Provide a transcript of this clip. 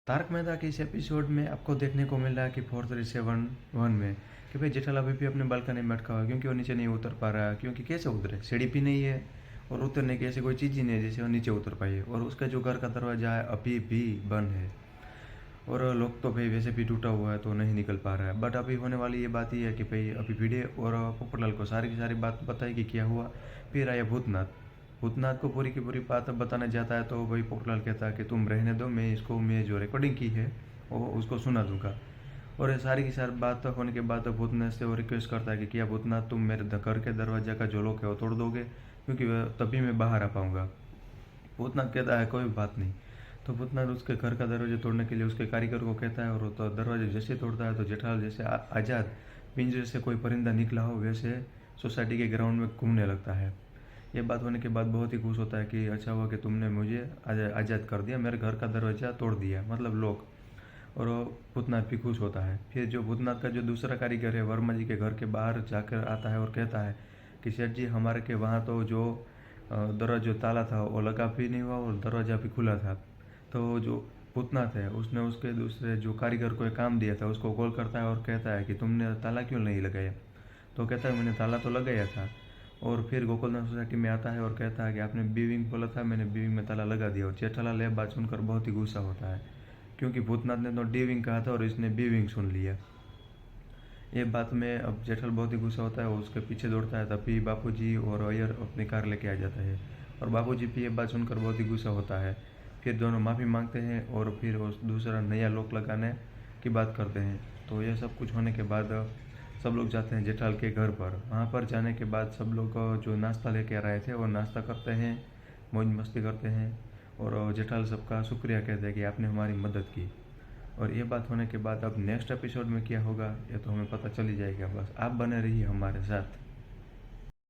तारक मेहता के इस एपिसोड में आपको देखने को मिल रहा है कि 4371 में कि भाई जेठालाल अभी भी अपने बालकनी में अटका हुआ है क्योंकि वो नीचे नहीं उतर पा रहा है। क्योंकि कैसे उतरे, सीढ़ी भी नहीं है और उतरने की ऐसी कोई चीज़ ही नहीं है जिससे वो नीचे उतर पाए। और उसका जो घर का दरवाज़ा है अभी भी बंद है और लॉक तो भाई वैसे भी टूटा हुआ है तो नहीं निकल पा रहा है। बट अभी होने वाली ये बात ये है कि भाई अभी भिड़े और पोपटलाल को सारी की सारी बात बताई कि क्या हुआ। फिर आया भूतनाथ। भूतनाथ को पूरी की पूरी बात बताने जाता है तो भाई पोपटलाल कहता है कि तुम रहने दो, मैं जो रिकॉर्डिंग की है वो उसको सुना दूंगा। और ये सारी की सारी बात होने के बाद भूतनाथ से वो रिक्वेस्ट करता है कि क्या भूतनाथ तुम मेरे घर के दरवाजे का जो लॉक है वो तोड़ दोगे, क्योंकि तभी मैं बाहर आ पाऊँगा। भूतनाथ कहता है कोई बात नहीं। तो भूतनाथ उसके घर का दरवाजा तोड़ने के लिए उसके कारीगर को कहता है और वो तो दरवाजा जैसे तोड़ता है तो जेठालाल जैसे आज़ाद पिंजरे से कोई परिंदा निकला हो वैसे सोसाइटी के ग्राउंड में घूमने लगता है। ये बात होने के बाद बहुत ही खुश होता है कि अच्छा हुआ कि तुमने मुझे आज़ाद कर दिया, मेरे घर का दरवाज़ा तोड़ दिया, मतलब लॉक। और वो भूतनाथ भी खुश होता है। फिर जो भूतनाथ का जो दूसरा कारीगर है वर्मा जी के घर के बाहर जाकर आता है और कहता है कि सेठ जी हमारे के वहाँ तो जो दरवाजा जो ताला था वो लगा भी नहीं हुआ और दरवाज़ा भी खुला था। तो जो भूतनाथ है उसने उसके दूसरे जो कारीगर को एक काम दिया था उसको कॉल करता है और कहता है कि तुमने ताला क्यों नहीं लगाया। तो कहता है मैंने ताला तो लगाया था। और फिर गोकुलनाथ सोसाइटी में आता है और कहता है कि आपने बीविंग बोला था, मैंने बीविंग में ताला लगा दिया। और जेठालाल यह बात सुनकर बहुत ही गुस्सा होता है क्योंकि भूतनाथ ने तो डीविंग कहा था और इसने बीविंग सुन लिया। ये बात में अब जेठल बहुत ही गुस्सा होता है और उसके पीछे दौड़ता है। तभी बापूजी और अय्यर अपनी कार लेके आ जाता है और बापूजी भी ये बात सुनकर बहुत ही गुस्सा होता है। फिर दोनों माफ़ी मांगते हैं और फिर वो दूसरा नया लॉक लगाने की बात करते हैं। तो ये सब कुछ होने के बाद सब लोग जाते हैं जेठाल के घर पर। वहाँ पर जाने के बाद सब लोग जो नाश्ता लेके आ रहे थे वो नाश्ता करते हैं, मौज मस्ती करते हैं और जेठाल सबका शुक्रिया कहते हैं कि आपने हमारी मदद की। और ये बात होने के बाद अब नेक्स्ट एपिसोड में क्या होगा ये तो हमें पता चल ही जाएगा। बस आप बने रहिए हमारे साथ।